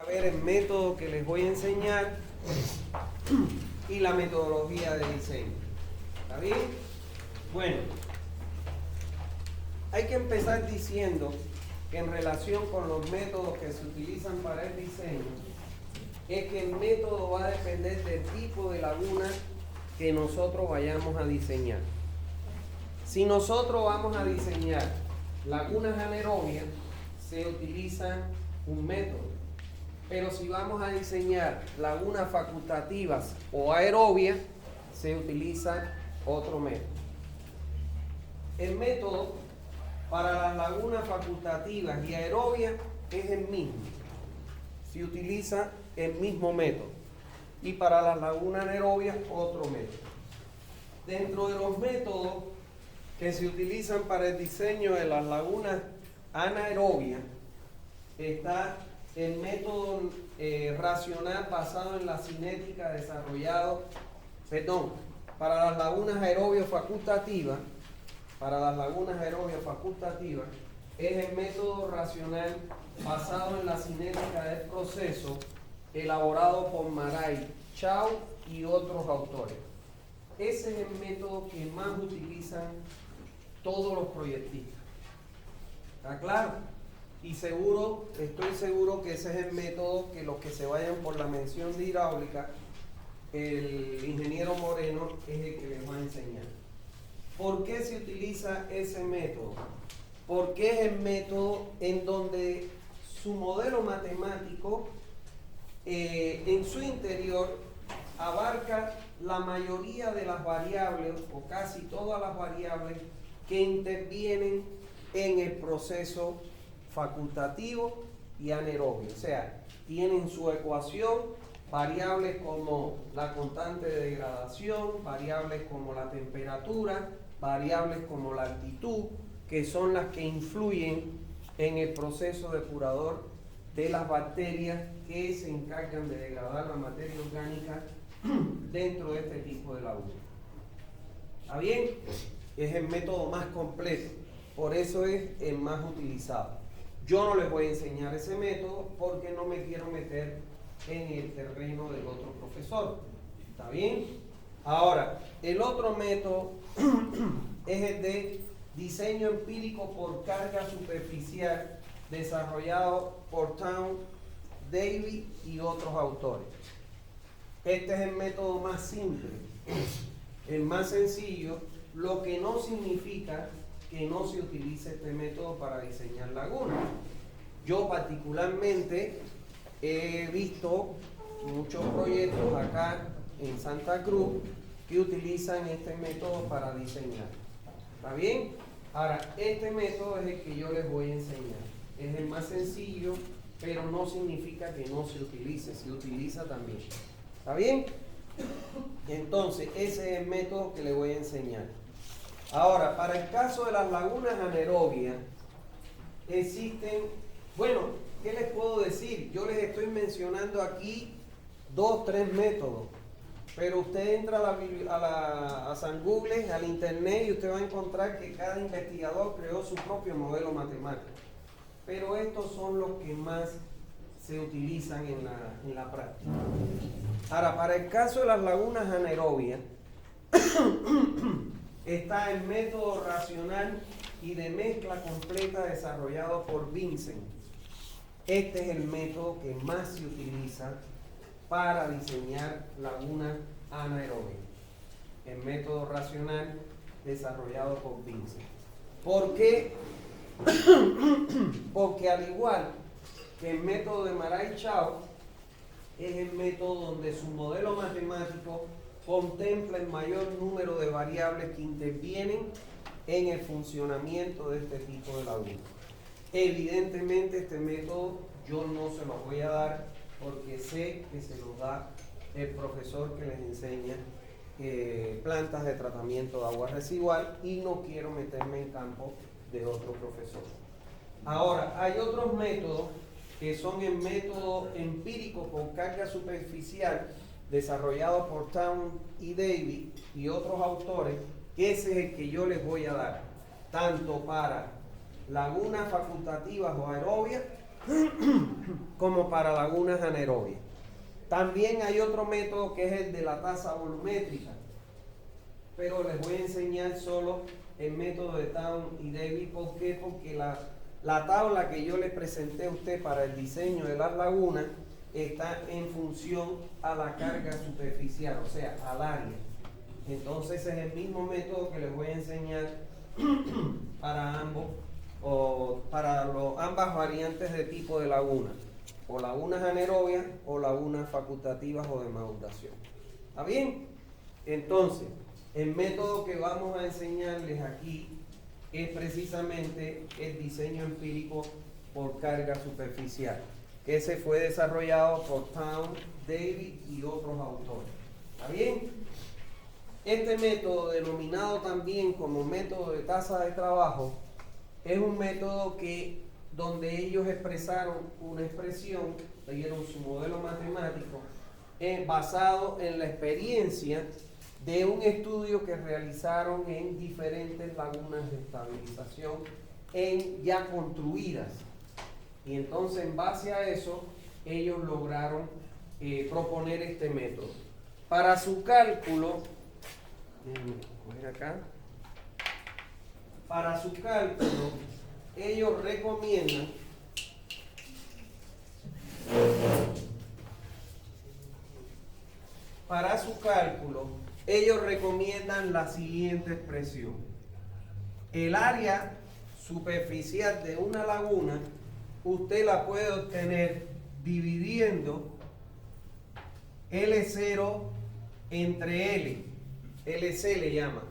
ver el método que les voy a enseñar y la metodología de diseño. ¿Está bien? Bueno, hay que empezar diciendo que en relación con los métodos que se utilizan para el diseño, es que el método va a depender del tipo de laguna que nosotros vayamos a diseñar. Si nosotros vamos a diseñar lagunas anaerobias, se utiliza un método. Pero si vamos a diseñar lagunas facultativas o aerobias, se utiliza otro método. El método para las lagunas facultativas y aerobias es el mismo. Se utiliza el mismo método. Y para las lagunas anaerobias, otro método. Dentro de los métodos que se utilizan para el diseño de las lagunas anaerobias, está el método racional basado en la cinética desarrollado, para las lagunas aerobias facultativas, es el método racional basado en la cinética del proceso elaborado por Marais, Chao y otros autores. Ese es el método que más utilizan todos los proyectistas. ¿Está claro? Y estoy seguro que ese es el método que los que se vayan por la mención de hidráulica, el ingeniero Moreno es el que les va a enseñar. ¿Por qué se utiliza ese método? Porque es el método en donde su modelo matemático en su interior abarca la mayoría de las variables o casi todas las variables que intervienen en el proceso facultativo y anaerobio. O sea, tienen su ecuación variables como la constante de degradación, variables como la temperatura, variables como la altitud, que son las que influyen en el proceso depurador de las bacterias que se encargan de degradar la materia orgánica dentro de este tipo de laguna. ¿Está bien? Es el método más completo, por eso es el más utilizado. Yo no les voy a enseñar ese método porque no me quiero meter en el terreno del otro profesor. ¿Está bien? Ahora, el otro método es el de diseño empírico por carga superficial, desarrollado por Town, Davis y otros autores. Este es el método más simple, el más sencillo, lo que no significa que no se utilice este método para diseñar lagunas. Yo particularmente he visto muchos proyectos acá en Santa Cruz que utilizan este método para diseñar. ¿Está bien? Ahora, este método es el que yo les voy a enseñar. Es el más sencillo, pero no significa que no se utilice, se utiliza también. ¿Está bien? Entonces, ese es el método que les voy a enseñar. Ahora, para el caso de las lagunas anaerobias, existen, bueno, ¿qué les puedo decir? Yo les estoy mencionando aquí 2, 3 métodos, pero usted entra a San Google, al internet, y usted va a encontrar que cada investigador creó su propio modelo matemático. Pero estos son los que más se utilizan en la práctica. Ahora, para el caso de las lagunas anaerobias, está el método racional y de mezcla completa desarrollado por Vincent. Este es el método que más se utiliza para diseñar lagunas anaerobias. El método racional desarrollado por Vincent. ¿Por qué? Porque al igual que el método de Marais-Chao, es el método donde su modelo matemático contempla el mayor número de variables que intervienen en el funcionamiento de este tipo de laguna. Evidentemente este método yo no se lo voy a dar porque sé que se lo da el profesor que les enseña plantas de tratamiento de agua residual y no quiero meterme en campo de otro profesor. Ahora, hay otros métodos que son el método empírico por carga superficial desarrollado por Town y Davis y otros autores, que ese es el que yo les voy a dar, tanto para lagunas facultativas o aerobias como para lagunas anaerobias. También hay otro método que es el de la tasa volumétrica, pero les voy a enseñar solo el método de Town y Davis. ¿Por qué? Porque la tabla que yo les presenté a usted para el diseño de las lagunas está en función a la carga superficial, o sea, al área. Entonces es el mismo método que les voy a enseñar para ambos, o para ambas variantes de tipo de laguna, o lagunas anaerobias o lagunas facultativas o de maduración. ¿Está bien? Entonces, el método que vamos a enseñarles aquí es precisamente el diseño empírico por carga superficial, que ese fue desarrollado por Town, Davis y otros autores. ¿Está bien? Este método, denominado también como método de tasa de trabajo, es un método donde ellos expresaron una expresión, le dieron su modelo matemático, basado en la experiencia de un estudio que realizaron en diferentes lagunas de estabilización ya construidas. Y entonces, en base a eso, ellos lograron proponer este método. Para su cálculo, déjenme coger acá. Para su cálculo, ellos recomiendan la siguiente expresión. El área superficial de una laguna, usted la puede obtener dividiendo L0 entre L. LC le llama.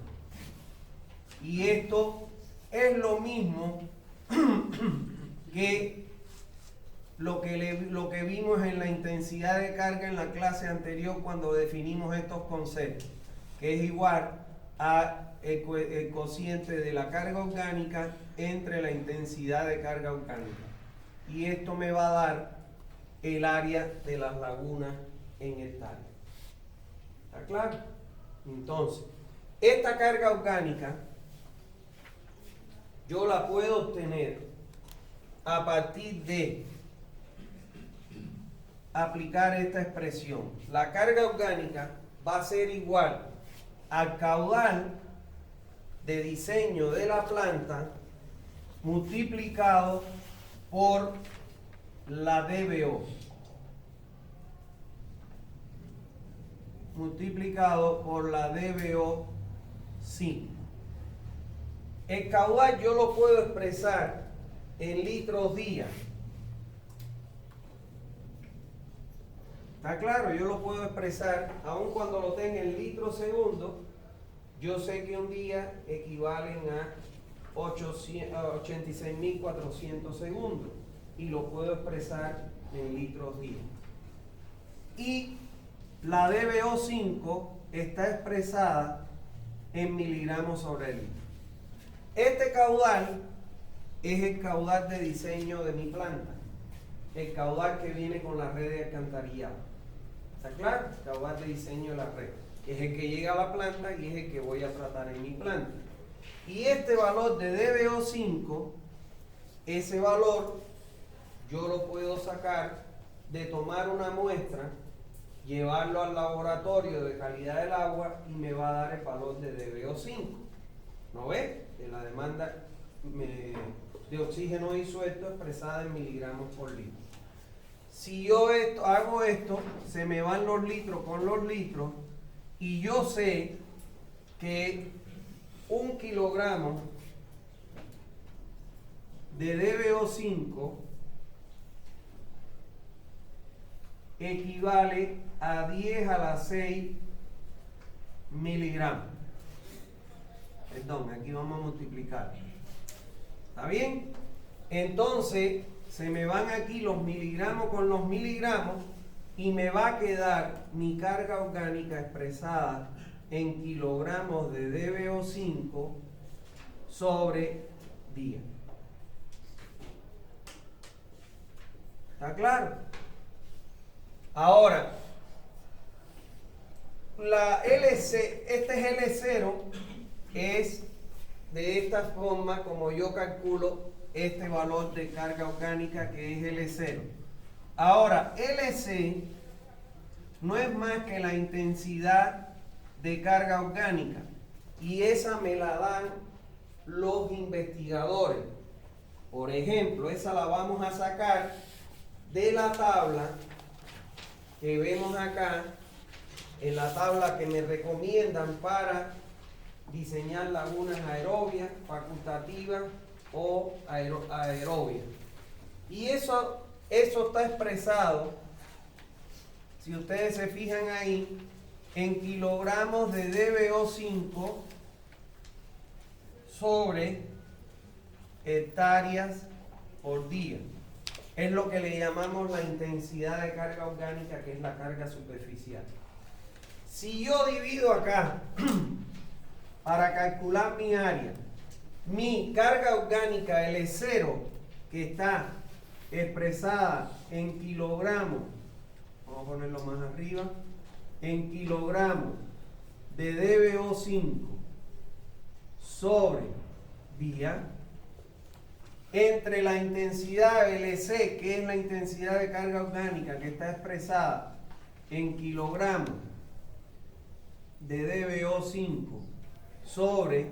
Y esto es lo mismo que lo que vimos en la intensidad de carga en la clase anterior cuando definimos estos conceptos, que es igual a el cociente de la carga orgánica entre la intensidad de carga orgánica. Y esto me va a dar el área de las lagunas en hectáreas. ¿Está claro? Entonces, esta carga orgánica yo la puedo obtener a partir de aplicar esta expresión. La carga orgánica va a ser igual al caudal de diseño de la planta multiplicado por la DBO. Multiplicado por la DBO 5. El caudal yo lo puedo expresar en litros día. ¿Está claro? Yo lo puedo expresar, aun cuando lo tenga en litros segundo, yo sé que un día equivalen a 86.400 segundos y lo puedo expresar en litros día. Y la DBO5 está expresada en miligramos sobre litro. Este caudal es el caudal de diseño de mi planta, el caudal que viene con la red de alcantarillado. ¿Está claro? El caudal de diseño de la red, que es el que llega a la planta y es el que voy a tratar en mi planta. Y este valor de DBO5, ese valor yo lo puedo sacar de tomar una muestra, llevarlo al laboratorio de calidad del agua y me va a dar el valor de DBO5. ¿No ves? De la demanda de oxígeno disuelto expresada en miligramos por litro. Si yo hago esto, se me van los litros con los litros y yo sé que 1 kilogramo de DBO5 equivale a 10 a la 6 miligramos. Perdón, aquí vamos a multiplicar. ¿Está bien? Entonces, se me van aquí los miligramos con los miligramos y me va a quedar mi carga orgánica expresada en kilogramos de DBO5 sobre día. ¿Está claro? Ahora, la LC, este es L0, es de esta forma como yo calculo este valor de carga orgánica que es L0. Ahora, LC no es más que la intensidad de carga orgánica y esa me la dan los investigadores. Por ejemplo, esa la vamos a sacar de la tabla que vemos acá, en la tabla que me recomiendan para diseñar lagunas aerobias, facultativas o aerobias. Y eso está expresado, si ustedes se fijan ahí, en kilogramos de DBO5 sobre hectáreas por día. Es lo que le llamamos la intensidad de carga orgánica, que es la carga superficial. Si yo divido acá, para calcular mi área, mi carga orgánica L0, que está expresada en kilogramos, vamos a ponerlo más arriba, en kilogramos de DBO5 sobre día, entre la intensidad LC, que es la intensidad de carga orgánica que está expresada en kilogramos de DBO5 sobre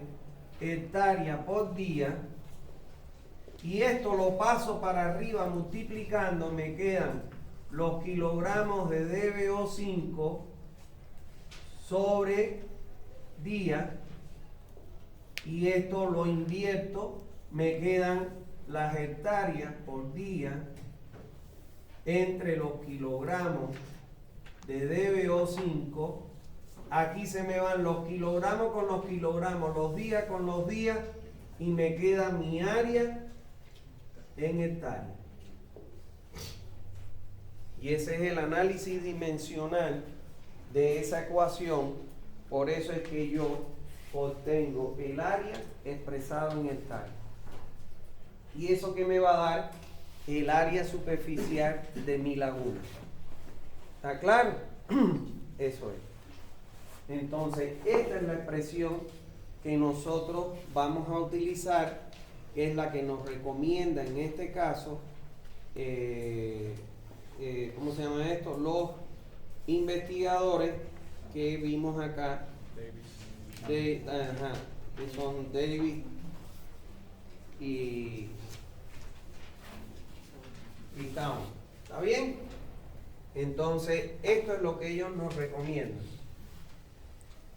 hectárea por día, y esto lo paso para arriba multiplicando, me quedan los kilogramos de DBO5 sobre día, y esto lo invierto, me quedan las hectáreas por día entre los kilogramos de DBO5. Aquí se me van los kilogramos con los kilogramos, los días con los días, y me queda mi área en hectáreas. Y ese es el análisis dimensional de esa ecuación. Por eso es que yo obtengo el área expresado en hectáreas. Y eso que me va a dar el área superficial de mi laguna. ¿Está claro? Eso es. Entonces, esta es la expresión que nosotros vamos a utilizar, que es la que nos recomienda en este caso, ¿cómo se llama esto? Los investigadores que vimos acá, que son Davis y Town. ¿Está bien? Entonces, esto es lo que ellos nos recomiendan.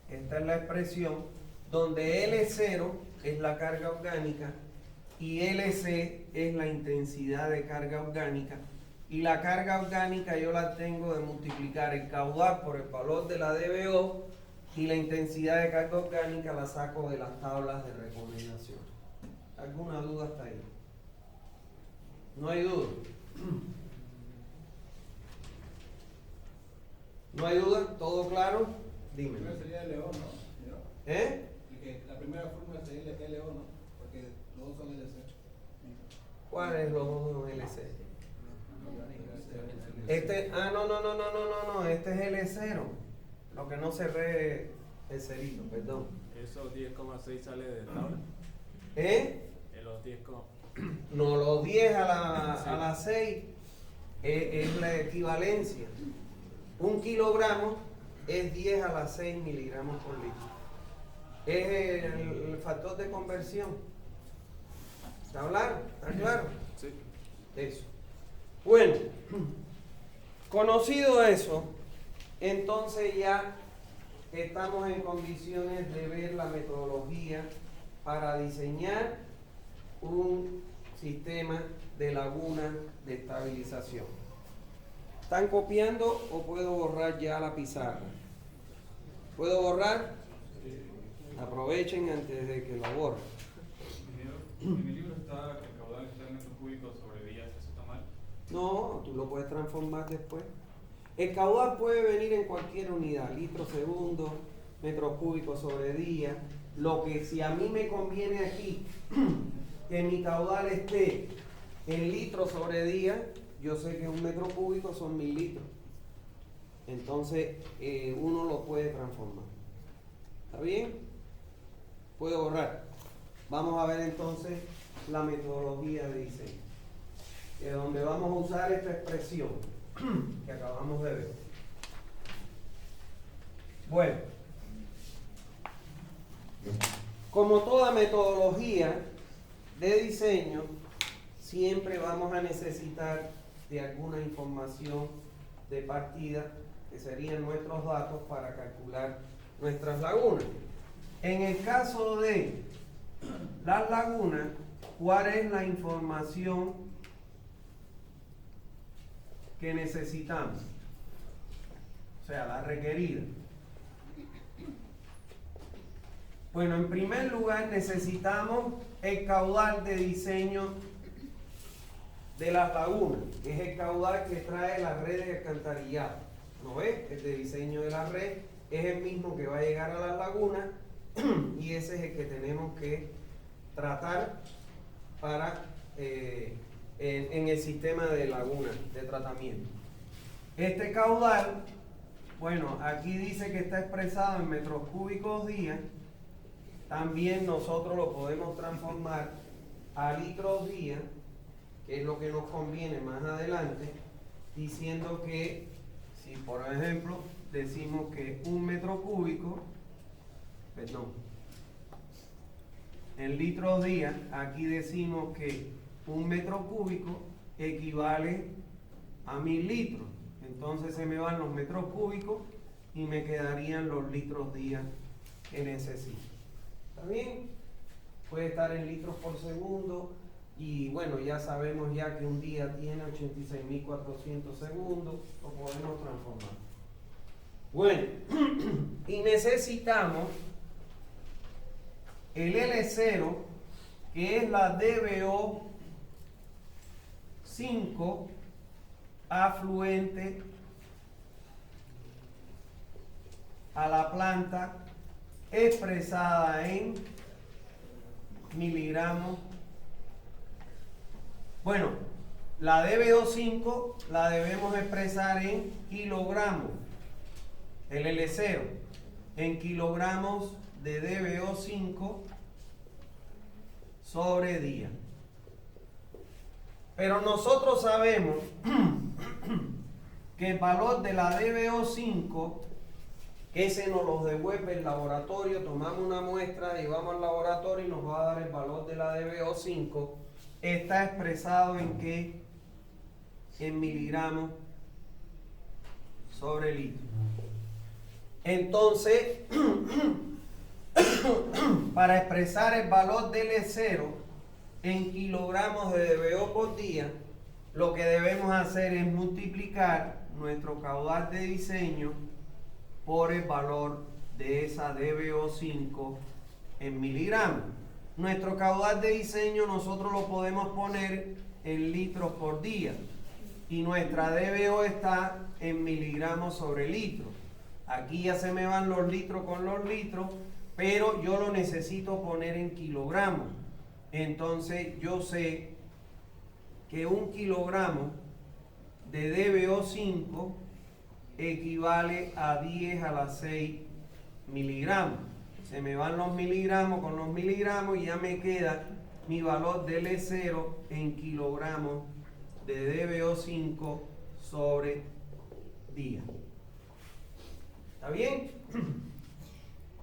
Esta es la expresión donde L0 es la carga orgánica y LC es la intensidad de carga orgánica. Y la carga orgánica yo la tengo de multiplicar el caudal por el valor de la DBO, y la intensidad de carga orgánica la saco de las tablas de recomendación. ¿Alguna duda hasta ahí? ¿No hay duda? ¿No hay duda? ¿Todo claro? Dime. Primero sería LO, ¿no? ¿Eh? La primera fórmula sería LO, ¿no? Porque los dos son LC. ¿Cuál es los dos LC? No, este es L0. Lo que no cerré el cerito, perdón. ¿Esos 10,6 sale de tabla? ¿Eh? Los 10, No, los 10 a la 6 es la equivalencia. 1 kilogramo es 10 a la 6 miligramos por litro. Es el factor de conversión. ¿Está claro? ¿Está claro? Sí. Eso. Bueno, conocido eso, entonces ya estamos en condiciones de ver la metodología para diseñar un sistema de laguna de estabilización. ¿Están copiando o puedo borrar ya la pizarra? ¿Puedo borrar? Aprovechen antes de que lo borren. En mi libro está que el caudal está en metros cúbicos sobre días, ¿eso está mal? No, tú lo puedes transformar después. El caudal puede venir en cualquier unidad, litros segundo, metros cúbicos sobre día. Lo que si a mí me conviene aquí que mi caudal esté en litros sobre día, yo sé que un metro cúbico son 1000 litros. Entonces uno lo puede transformar. ¿Está bien? Puedo borrar. Vamos a ver entonces la metodología de diseño, que es donde vamos a usar esta expresión que acabamos de ver. Bueno, como toda metodología de diseño, siempre vamos a necesitar de alguna información de partida, que serían nuestros datos para calcular nuestras lagunas. En el caso de las lagunas, ¿cuál es la información que necesitamos? O sea, la requerida. Bueno, en primer lugar necesitamos el caudal de diseño de las lagunas, que es el caudal que trae la red de alcantarillado. ¿No ves? El de diseño de la red es el mismo que va a llegar a las lagunas y ese es el que tenemos que tratar para en el sistema de lagunas de tratamiento. Este caudal, bueno, aquí dice que está expresado en metros cúbicos día. También nosotros lo podemos transformar a litros día, que es lo que nos conviene más adelante, diciendo que si por ejemplo decimos que un metro cúbico, en litros día, aquí decimos que un metro cúbico equivale a 1000 litros. Entonces se me van los metros cúbicos y me quedarían los litros día que necesito. ¿Está bien? Puede estar en litros por segundo y bueno, ya sabemos ya que un día tiene 86.400 segundos, lo podemos transformar. Bueno, y necesitamos el L0, que es la DBO5 afluente a la planta expresada en miligramos. Bueno, la DBO5 la debemos expresar en kilogramos, el L0, en kilogramos de DBO5 sobre día. Pero nosotros sabemos que el valor de la DBO5, ese nos lo devuelve el laboratorio, tomamos una muestra, llevamos al laboratorio y nos va a dar el valor de la DBO5, está expresado en qué? En miligramos sobre litro. Entonces, para expresar el valor del E0 en kilogramos de DBO por día, lo que debemos hacer es multiplicar nuestro caudal de diseño por el valor de esa DBO5 en miligramos. Nuestro caudal de diseño nosotros lo podemos poner en litros por día y nuestra DBO está en miligramos sobre litro. Aquí ya se me van los litros con los litros, pero yo lo necesito poner en kilogramos. Entonces yo sé que 1 kilogramo de DBO5 equivale a 10 a la 6 miligramos. Se me van los miligramos con los miligramos y ya me queda mi valor del E0 en kilogramos de DBO5 sobre día. ¿Está bien?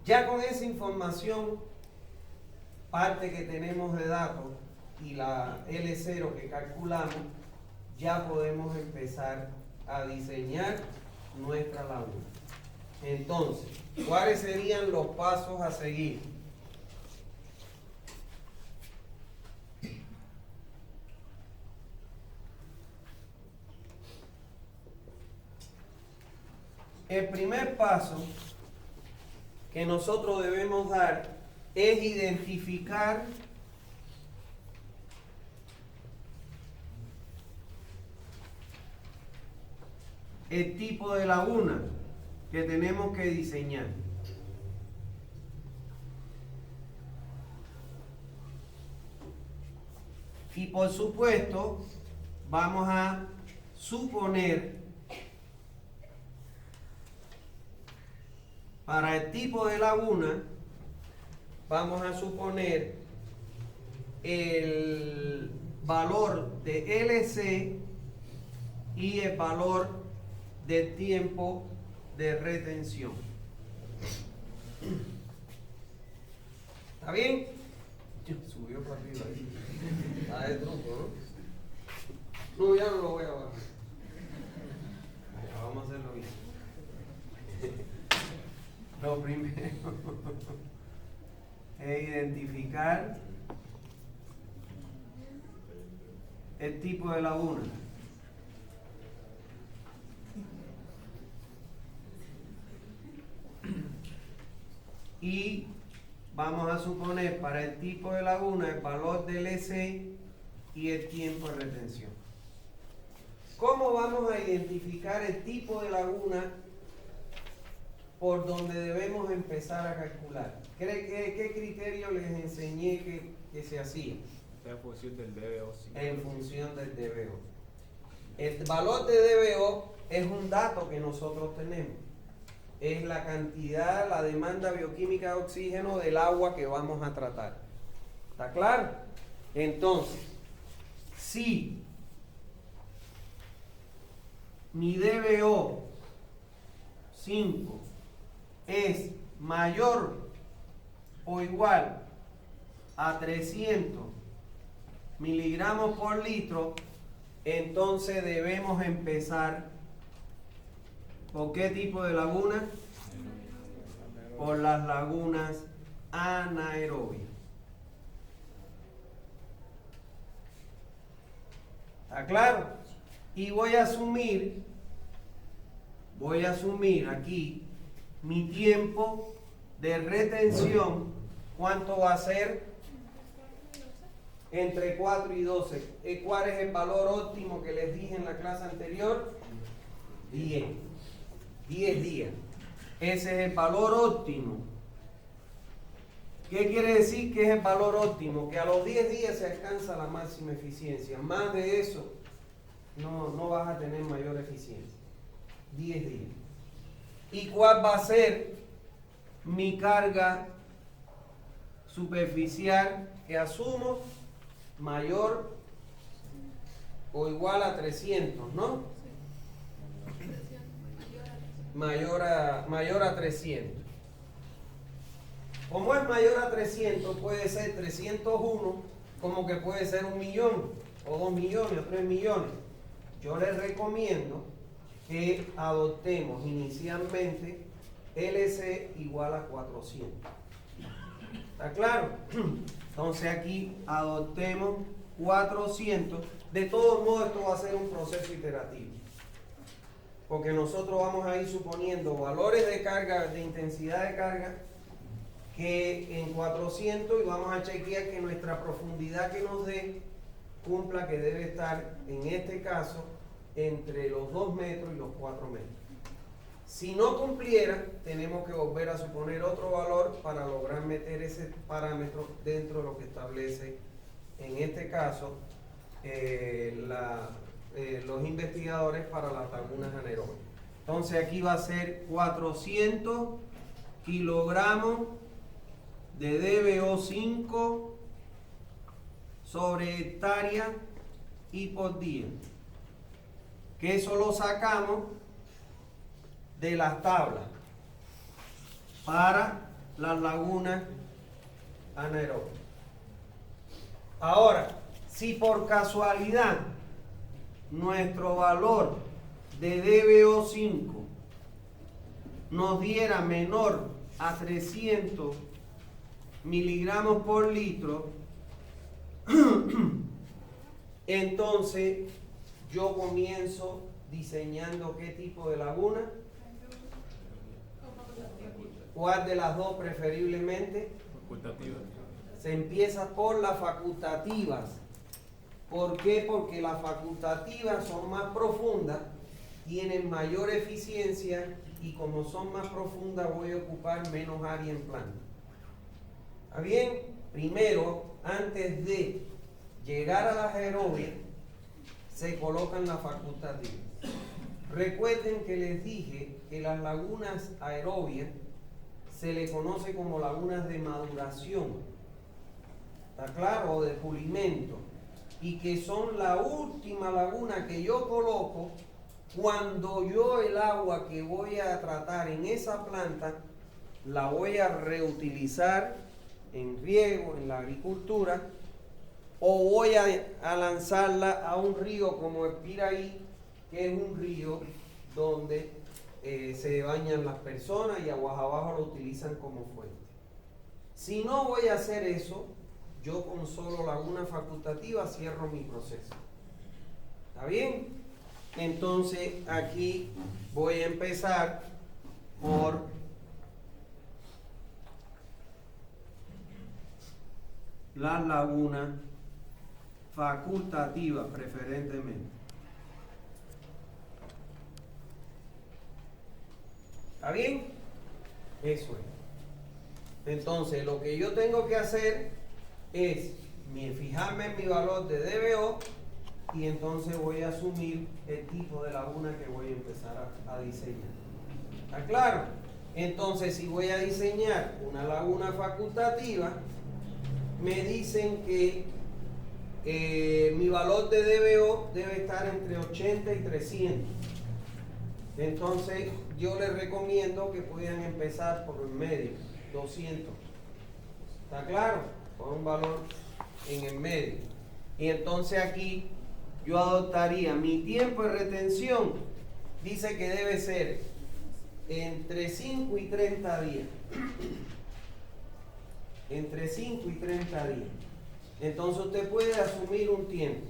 Ya con esa información, parte que tenemos de datos y la L0 que calculamos, ya podemos empezar a diseñar nuestra laguna. Entonces, ¿cuáles serían los pasos a seguir? El primer paso que nosotros debemos dar es identificar el tipo de laguna que tenemos que diseñar. Y por supuesto, vamos a suponer para el tipo de laguna, vamos a suponer el valor de LC y el valor del tiempo de retención. ¿Está bien? Subió para arriba ahí. Está de truco, ¿no? No, ya no lo voy a bajar. Ya, vamos a hacerlo bien. Lo primero es identificar el tipo de laguna. Y vamos a suponer para el tipo de laguna el valor del EC y el tiempo de retención. ¿Cómo vamos a identificar el tipo de laguna por donde debemos empezar a calcular? ¿Qué criterio les enseñé que se hacía? En función del DBO. Sí. En función del DBO. El valor de DBO es un dato que nosotros tenemos. Es la cantidad, la demanda bioquímica de oxígeno del agua que vamos a tratar. ¿Está claro? Entonces, si mi DBO 5 es mayor o igual a 300 miligramos por litro, entonces debemos empezar ¿por qué tipo de laguna? Por las lagunas anaerobias. ¿Está claro? Y voy a asumir aquí mi tiempo de retención. ¿Cuánto va a ser? Entre 4 y 12. ¿Cuál es el valor óptimo que les dije en la clase anterior? 10 días. Ese es el valor óptimo. ¿Qué quiere decir que es el valor óptimo? Que a los 10 días se alcanza la máxima eficiencia. Más de eso, no vas a tener mayor eficiencia. 10 días. ¿Y cuál va a ser mi carga superficial que asumo? Mayor o igual a 300, ¿no? Mayor a 300. Como es mayor a 300, puede ser 301, como que puede ser 1 millón, o 2 millones, o 3 millones. Yo les recomiendo que adoptemos inicialmente LC igual a 400. ¿Está claro? Entonces aquí adoptemos 400. De todos modos, esto va a ser un proceso iterativo, porque nosotros vamos a ir suponiendo valores de carga, de intensidad de carga, que en 400, y vamos a chequear que nuestra profundidad que nos dé cumpla, que debe estar en este caso entre los 2 metros y los 4 metros. Si no cumpliera, tenemos que volver a suponer otro valor para lograr meter ese parámetro dentro de lo que establece, en este caso, los investigadores para las lagunas anaerobias. Entonces aquí va a ser 400 kilogramos de DBO5 sobre hectárea y por día, que eso lo sacamos de las tablas para las lagunas anaerobias. Ahora, si por casualidad nuestro valor de DBO5 nos diera menor a 300 miligramos por litro, entonces yo comienzo diseñando qué tipo de laguna, cuál de las dos preferiblemente. Facultativa. Se empieza por las facultativas. ¿Por qué? Porque las facultativas son más profundas, tienen mayor eficiencia, y como son más profundas voy a ocupar menos área en planta. ¿Está bien? Primero, antes de llegar a las aerobias, se colocan las facultativas. Recuerden que les dije que las lagunas aerobias se le conoce como lagunas de maduración. ¿está claro? O de pulimento, y que son la última laguna que yo coloco cuando yo el agua que voy a tratar en esa planta la voy a reutilizar en riego, en la agricultura, o voy a lanzarla a un río como el Piraí, que es un río donde se bañan las personas y aguas abajo lo utilizan como fuente. Si no voy a hacer eso, yo con solo laguna facultativa cierro mi proceso. ¿Está bien? Entonces aquí voy a empezar por las lagunas facultativas preferentemente. ¿Está bien? Eso es. Entonces lo que yo tengo que hacer es fijarme en mi valor de DBO y entonces voy a asumir el tipo de laguna que voy a empezar a diseñar. ¿Está claro? Entonces si voy a diseñar una laguna facultativa, me dicen que mi valor de DBO debe estar entre 80 y 300. Entonces yo les recomiendo que puedan empezar por el medio, 200. ¿Está claro? Por un valor en el medio. Y entonces aquí yo adoptaría mi tiempo de retención, dice que debe ser entre 5 y 30 días. Entre 5 y 30 días. Entonces usted puede asumir un tiempo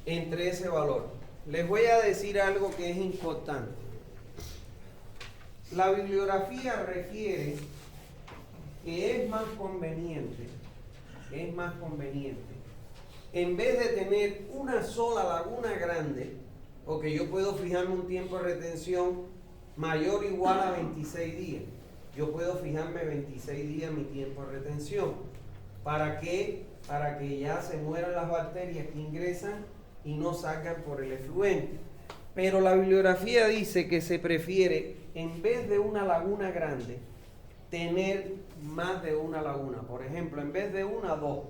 entre ese valor. Les voy a decir algo que es importante. La bibliografía refiere que es más conveniente, en vez de tener una sola laguna grande, porque yo puedo fijarme un tiempo de retención mayor o igual a 26 días. Yo puedo fijarme 26 días mi tiempo de retención. ¿Para qué? Para que ya se mueran las bacterias que ingresan y no salgan por el efluente. Pero la bibliografía dice que se prefiere, en vez de una laguna grande, tener más de una laguna. Por ejemplo, en vez de una, dos.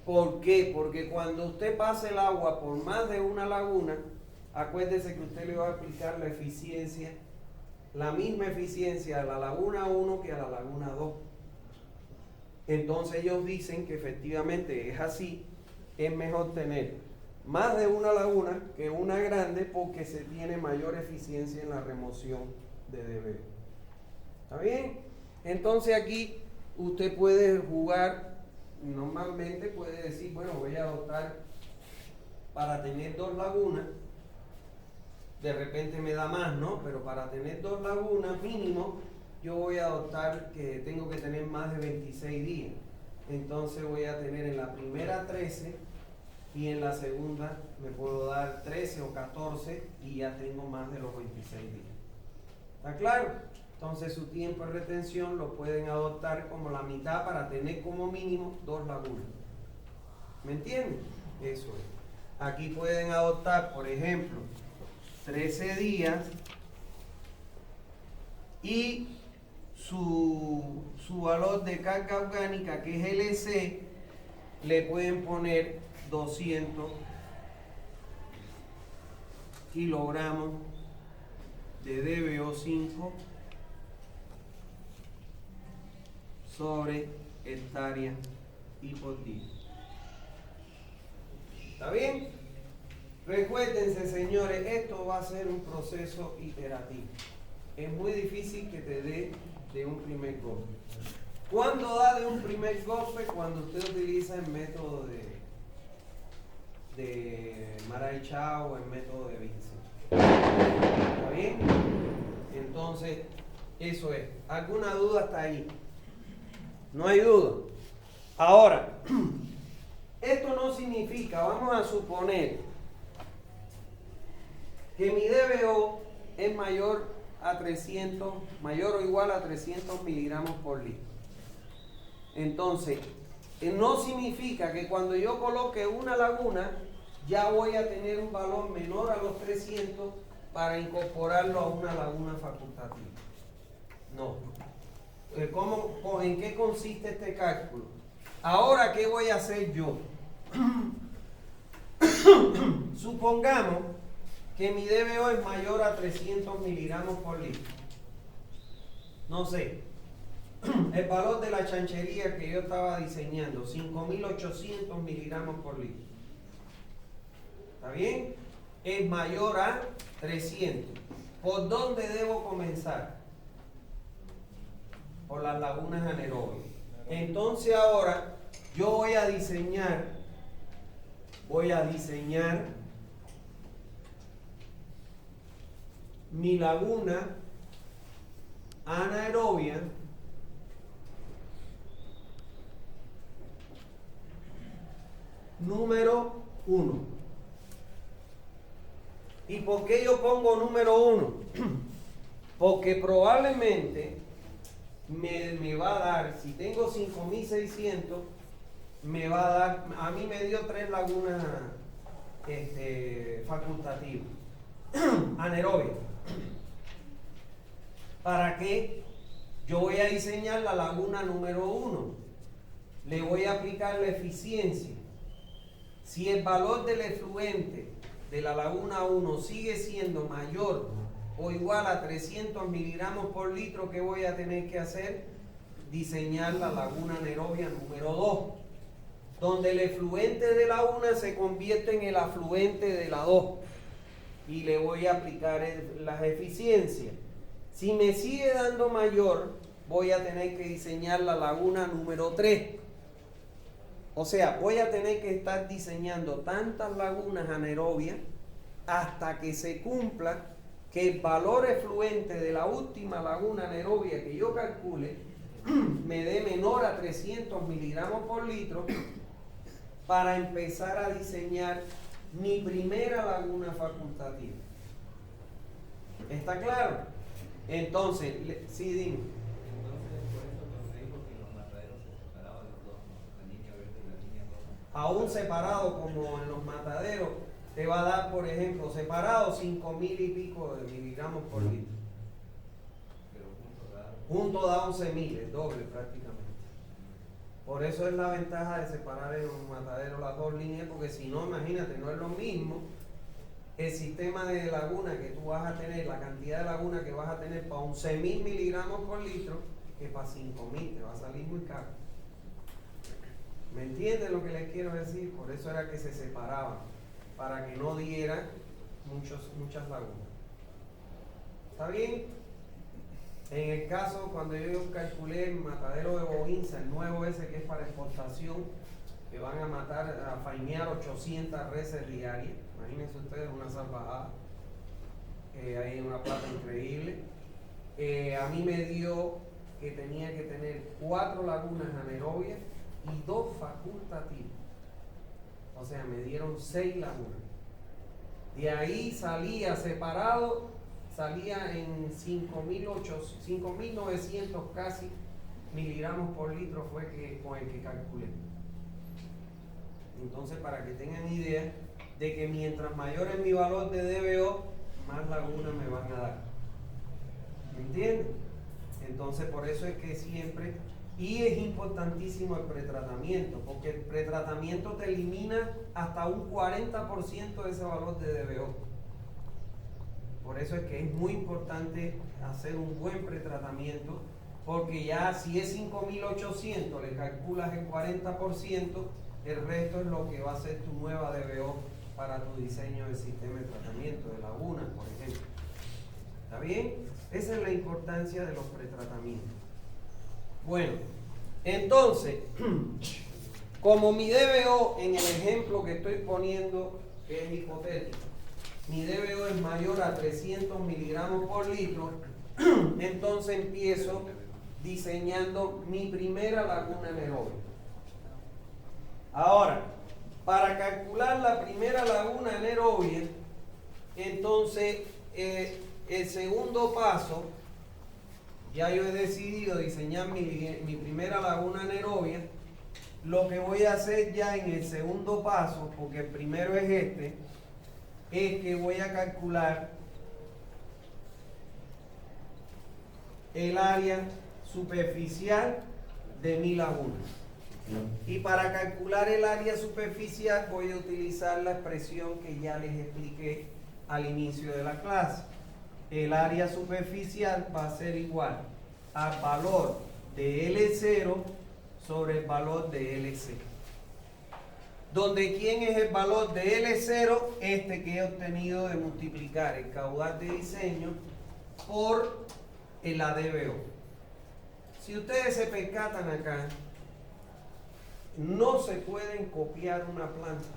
¿Por qué? Porque cuando usted pase el agua por más de una laguna, acuérdese que usted le va a aplicar la eficiencia, la misma eficiencia a la laguna 1 que a la laguna 2. Entonces ellos dicen que efectivamente es así, es mejor tener más de una laguna que una grande porque se tiene mayor eficiencia en la remoción de DBO. ¿Está bien? Entonces aquí usted puede jugar, normalmente puede decir, bueno, voy a adoptar para tener 2 lagunas, de repente me da más, ¿no? Pero para tener 2 lagunas mínimo, yo voy a adoptar que tengo que tener más de 26 días. Entonces voy a tener en la primera 13 y en la segunda me puedo dar 13 o 14 y ya tengo más de los 26 días. ¿Está claro? Entonces su tiempo de retención lo pueden adoptar como la mitad para tener como mínimo 2 lagunas. ¿Me entienden? Eso es. Aquí pueden adoptar, por ejemplo, 13 días y su valor de carga orgánica, que es LC, le pueden poner 200 kilogramos de DBO5 sobre hectárea y por día. ¿Está bien? Recuérdense, señores, esto va a ser un proceso iterativo. Es muy difícil que te dé de un primer golpe. ¿Cuándo da de un primer golpe? Cuando usted utiliza el método de Marais-Chao o el método de Vincent. ¿Está bien? Entonces, eso es. ¿Alguna duda hasta ahí? No hay duda. Ahora, esto no significa, vamos a suponer que mi DBO es mayor o igual a 300 miligramos por litro. Entonces, no significa que cuando yo coloque una laguna, ya voy a tener un valor menor a los 300 para incorporarlo a una laguna facultativa. No. ¿En qué consiste este cálculo? Ahora, ¿qué voy a hacer yo? Supongamos que mi DBO es mayor a 300 miligramos por litro. No sé, el valor de la chanchería que yo estaba diseñando, 5.800 miligramos por litro. ¿Está bien? Es mayor a 300. ¿Por dónde debo comenzar? Por las lagunas anaerobias. Entonces ahora yo voy a diseñar mi laguna anaerobia número 1. ¿Y por qué yo pongo número 1? Porque probablemente me va a dar, si tengo 5.600, me va a dar, a mí me dio 3 lagunas facultativas, anaerobias. ¿Para qué? Yo voy a diseñar la laguna número 1. Le voy a aplicar la eficiencia. Si el valor del efluente de la laguna 1 sigue siendo mayor o igual a 300 miligramos por litro, ¿qué voy a tener que hacer? Diseñar la laguna anaerobia número 2, donde el efluente de la 1 se convierte en el afluente de la 2 y le voy a aplicar las eficiencias. Si me sigue dando mayor, voy a tener que diseñar la laguna número 3. O sea, voy a tener que estar diseñando tantas lagunas anaerobias hasta que se cumpla que el valor efluente de la última laguna anaerobia que yo calcule me dé menor a 300 miligramos por litro para empezar a diseñar mi primera laguna facultativa. ¿Está claro? Entonces, sí, dime. Entonces, por eso cuando dijo que los mataderos se separaban los dos, ¿no? La línea verde y la línea roja. Aún separado como en los mataderos, te va a dar, por ejemplo, separado 5.000 y pico de miligramos por litro. Pero Junto da 11.000, es doble prácticamente. Por eso es la ventaja de separar en los mataderos las dos líneas, porque si no, imagínate, no es lo mismo el sistema de laguna que tú vas a tener, la cantidad de laguna que vas a tener para 11.000 miligramos por litro que para 5.000, te va a salir muy caro. ¿Me entienden lo que les quiero decir? Por eso era que se separaban, para que no diera muchas lagunas. ¿Está bien? En el caso, cuando yo calculé el matadero de Bovinza, el nuevo ese que es para exportación, que van a matar, a fainear 800 reses diarias, imagínense ustedes una salvajada, hay una plata increíble. A mí me dio que tenía que tener 4 lagunas anaerobias y 2 facultativas. O sea, me dieron 6 lagunas. De ahí salía separado, salía en 5.900 casi miligramos por litro fue con el que calculé. Entonces, para que tengan idea de que mientras mayor es mi valor de DBO, más lagunas me van a dar. ¿Me entienden? Entonces, por eso es que siempre, y es importantísimo el pretratamiento, porque el pretratamiento te elimina hasta un 40% de ese valor de DBO. Por eso es que es muy importante hacer un buen pretratamiento, porque ya si es 5.800, le calculas el 40%, el resto es lo que va a ser tu nueva DBO para tu diseño del sistema de tratamiento, de lagunas, por ejemplo. ¿Está bien? Esa es la importancia de los pretratamientos. Bueno, entonces, como mi DBO en el ejemplo que estoy poniendo, que es hipotético, mi DBO es mayor a 300 miligramos por litro, entonces empiezo diseñando mi primera laguna anaerobia. Ahora, para calcular la primera laguna anaerobia, entonces el segundo paso, ya yo he decidido diseñar mi primera laguna anaerobia. Lo que voy a hacer ya en el segundo paso, porque el primero es este, es que voy a calcular el área superficial de mi laguna. Y para calcular el área superficial voy a utilizar la expresión que ya les expliqué al inicio de la clase. El área superficial va a ser igual al valor de L0 sobre el valor de LC. Donde ¿quién es el valor de L0? Este que he obtenido de multiplicar el caudal de diseño por el ADBO. Si ustedes se percatan acá, no se pueden copiar una planta.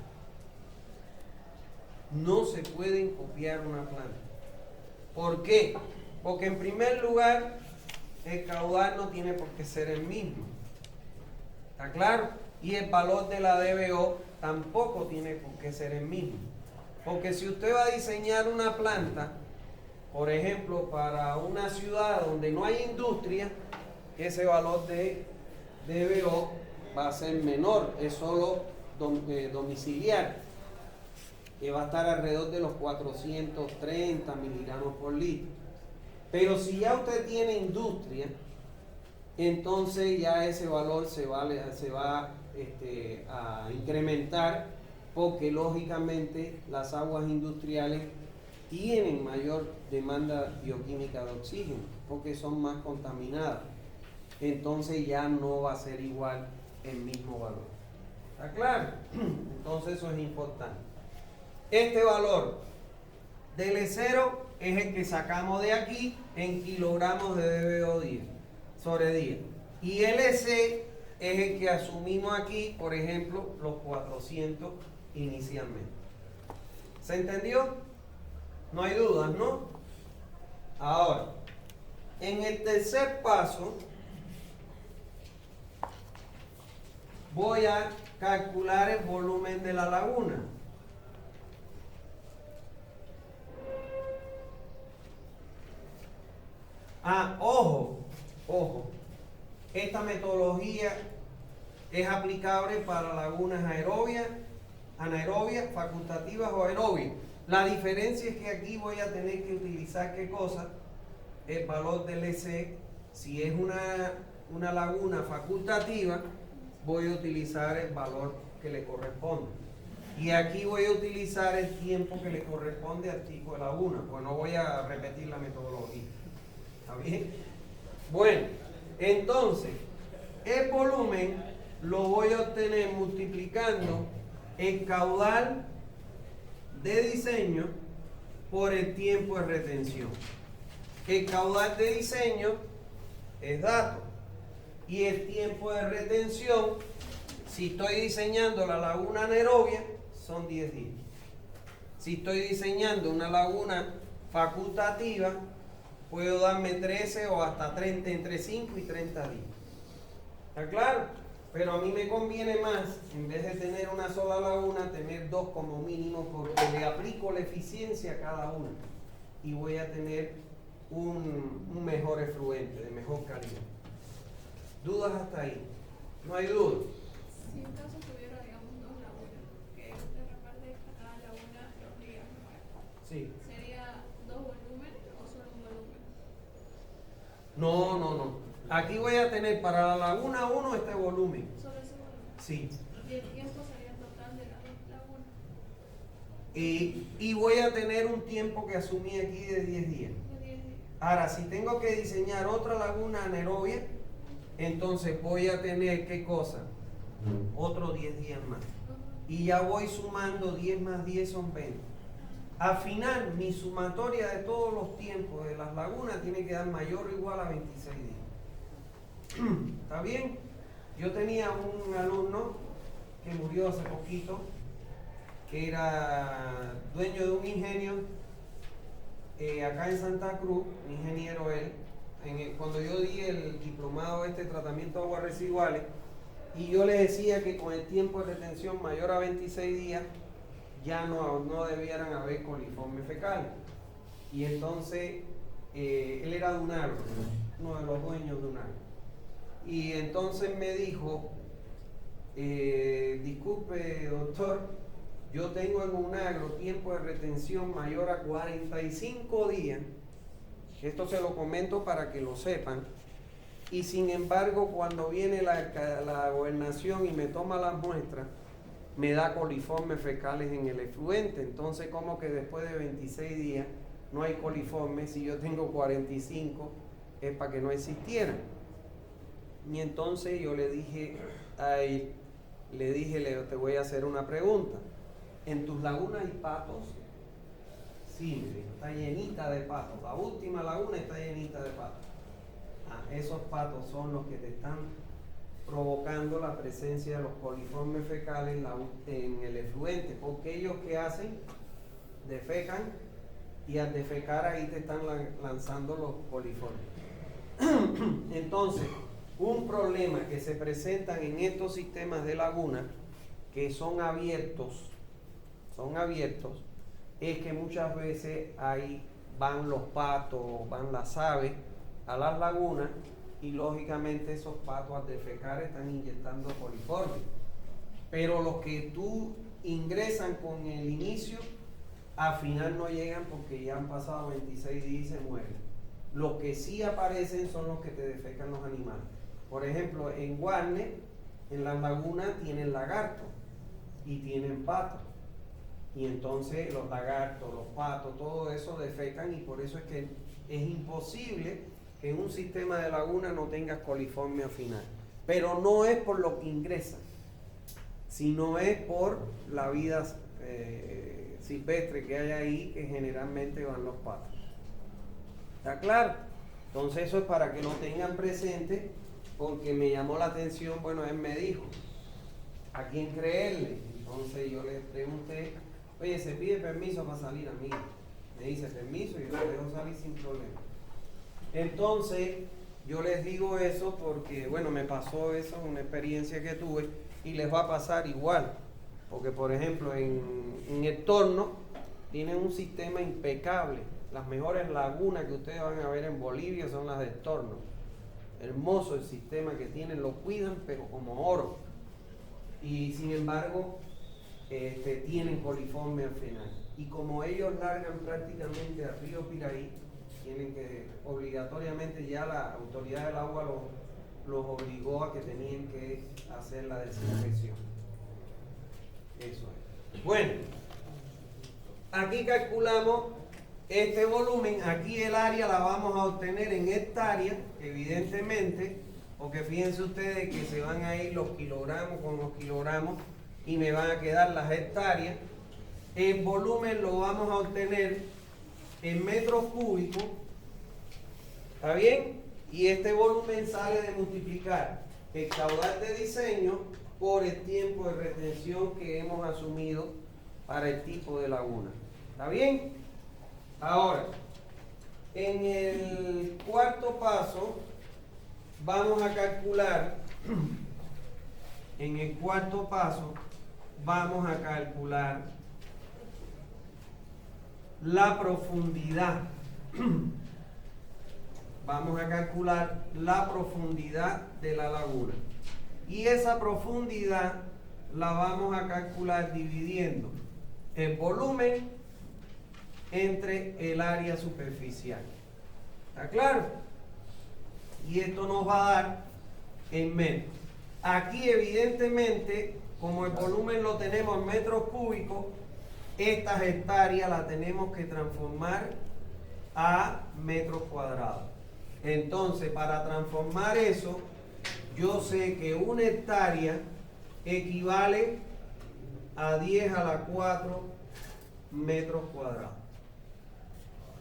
No se pueden copiar una planta. ¿Por qué? Porque en primer lugar, el caudal no tiene por qué ser el mismo. ¿Está claro? Y el valor de la DBO tampoco tiene por qué ser el mismo. Porque si usted va a diseñar una planta, por ejemplo, para una ciudad donde no hay industria, ese valor de DBO va a ser menor, es solo domiciliar, que va a estar alrededor de los 430 miligramos por litro. Pero si ya usted tiene industria, entonces ya ese valor se va a incrementar, porque lógicamente las aguas industriales tienen mayor demanda bioquímica de oxígeno, porque son más contaminadas. Entonces ya no va a ser igual el mismo valor. ¿Está claro? Entonces eso es importante. Este valor del E0 es el que sacamos de aquí en kilogramos de DBO sobre día. Y el EC es el que asumimos aquí, por ejemplo, los 400 inicialmente. ¿Se entendió? No hay dudas, ¿no? Ahora, en el tercer paso, voy a calcular el volumen de la laguna. Ojo, esta metodología es aplicable para lagunas anaerobias, facultativas o aerobias. La diferencia es que aquí voy a tener que utilizar ¿qué cosa? El valor del EC. Si es una laguna facultativa, voy a utilizar el valor que le corresponde. Y aquí voy a utilizar el tiempo que le corresponde al tipo de laguna, pues no voy a repetir la metodología. ¿Está bien? Bueno, entonces, el volumen lo voy a obtener multiplicando el caudal de diseño por el tiempo de retención. El caudal de diseño es dato y el tiempo de retención, si estoy diseñando la laguna anaerobia, son 10 días. Si estoy diseñando una laguna facultativa, puedo darme 13 o hasta 30, entre 5 y 30 días. ¿Está claro? Pero a mí me conviene más, en vez de tener una sola laguna, tener dos como mínimo, porque le aplico la eficiencia a cada una y voy a tener un mejor efluente, de mejor calidad. ¿Dudas hasta ahí? No hay dudas. Si en caso tuviera, digamos, dos lagunas, que usted reparte a cada laguna los días, Sí. ¿sería dos volúmenes o solo un volumen? No. Aquí voy a tener para la laguna 1 este volumen. Solo ese volumen. Sí. Y el tiempo sería el total de las dos lagunas. Y voy a tener un tiempo que asumí aquí de 10 días. De 10 días. Ahora, si tengo que diseñar otra laguna anaerobia, entonces voy a tener, ¿qué cosa? Otros 10 días más. Y ya voy sumando 10 más 10 son 20. Al final, mi sumatoria de todos los tiempos de las lagunas tiene que dar mayor o igual a 26 días. ¿Está bien? Yo tenía un alumno que murió hace poquito, que era dueño de un ingenio acá en Santa Cruz, ingeniero él. Cuando yo di el diplomado de tratamiento de aguas residuales, y yo le decía que con el tiempo de retención mayor a 26 días ya no debieran haber coliformes fecales. Y entonces él era de un agro, uno de los dueños de un agro. Y entonces me dijo, disculpe doctor, yo tengo en un agro tiempo de retención mayor a 45 días. Esto se lo comento para que lo sepan. y sin embargo cuando viene la gobernación y me toma las muestras, me da coliformes fecales en el efluente. Entonces, como que después de 26 días no hay coliformes, si yo tengo 45 es para que no existieran. Y entonces yo le dije a él, te voy a hacer una pregunta. ¿En tus lagunas hay patos? Sí, me dijo, está llenita de patos. La última laguna está llenita de patos. Esos patos son los que te están provocando la presencia de los coliformes fecales en el efluente, porque ellos ¿qué hacen? Defecan, y al defecar ahí te están lanzando los coliformes. Entonces, un problema que se presentan en estos sistemas de laguna que son abiertos, es que muchas veces ahí van los patos, van las aves a las lagunas, y lógicamente esos patos al defecar están inyectando coliformes. Pero los que tú ingresan con el inicio, al final no llegan porque ya han pasado 26 días y se mueren. Los que sí aparecen son los que te defecan los animales. Por ejemplo, en Warner, en las lagunas tienen lagartos y tienen patos. Y entonces los lagartos, los patos, todo eso defecan, y por eso es que es imposible que en un sistema de laguna no tengas coliforme al final. Pero no es por lo que ingresa, sino es por la vida silvestre que hay ahí, que generalmente van los patos. ¿Está claro? Entonces eso es para que lo tengan presente, porque me llamó la atención. Bueno, él me dijo, ¿a quién creerle? Entonces yo le pregunté, oye, ¿se pide permiso para salir, amigo? Me dice, permiso, y yo le dejo salir sin problema. Entonces yo les digo eso porque, bueno, me pasó eso, una experiencia que tuve, y les va a pasar igual. Porque, por ejemplo, en el Torno tienen un sistema impecable. Las mejores lagunas que ustedes van a ver en Bolivia son las del Torno. Hermoso el sistema que tienen, lo cuidan, pero como oro. Y sin embargo, tienen coliforme al final. Y como ellos largan prácticamente al río Piraí, tienen que, obligatoriamente, ya la autoridad del agua los obligó a que tenían que hacer la desinfección. Eso es. Bueno, aquí calculamos este volumen. Aquí el área la vamos a obtener en hectáreas, evidentemente, porque fíjense ustedes que se van a ir los kilogramos con los kilogramos y me van a quedar las hectáreas. El volumen lo vamos a obtener en metros cúbicos, ¿está bien? Y este volumen sale de multiplicar el caudal de diseño por el tiempo de retención que hemos asumido para el tipo de laguna. ¿Está bien? Ahora, en el cuarto paso vamos a calcular, la profundidad. Vamos a calcular la profundidad de la laguna. Y esa profundidad la vamos a calcular dividiendo el volumen entre el área superficial. ¿Está claro? Y esto nos va a dar en metros. Aquí, evidentemente, como el volumen lo tenemos en metros cúbicos, estas hectáreas las tenemos que transformar a metros cuadrados. Entonces, para transformar eso, yo sé que una hectárea equivale a 10 a la 4 metros cuadrados.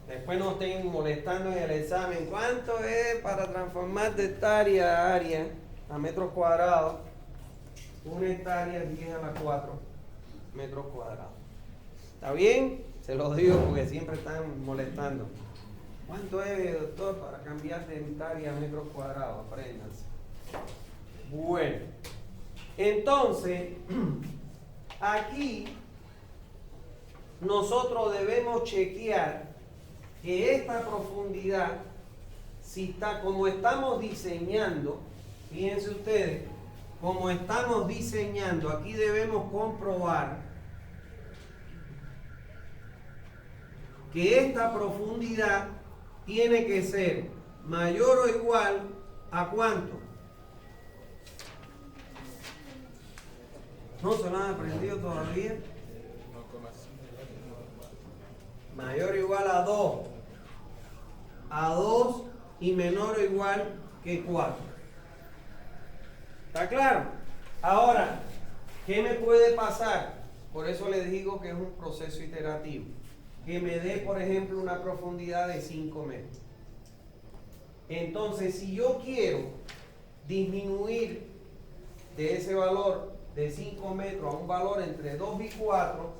Después no estén molestando en el examen. ¿Cuánto es para transformar de hectárea a área a metros cuadrados? Una hectárea es 10 a la 4 metros cuadrados. ¿Está bien? Se los digo porque siempre están molestando. ¿Cuánto es, doctor, para cambiar de hectárea a metros cuadrados? Apréndanse. Bueno, entonces, aquí nosotros debemos chequear que esta profundidad, si está como estamos diseñando, fíjense ustedes, como estamos diseñando, aquí debemos comprobar que esta profundidad tiene que ser mayor o igual ¿A cuánto? ¿No se lo han aprendido todavía? 1,5. Mayor o igual a 2. A 2 y menor o igual que 4. ¿Está claro? Ahora, ¿qué me puede pasar? Por eso les digo que es un proceso iterativo. Que me dé, por ejemplo, una profundidad de 5 metros. Entonces, si yo quiero disminuir de ese valor de 5 metros a un valor entre 2 y 4,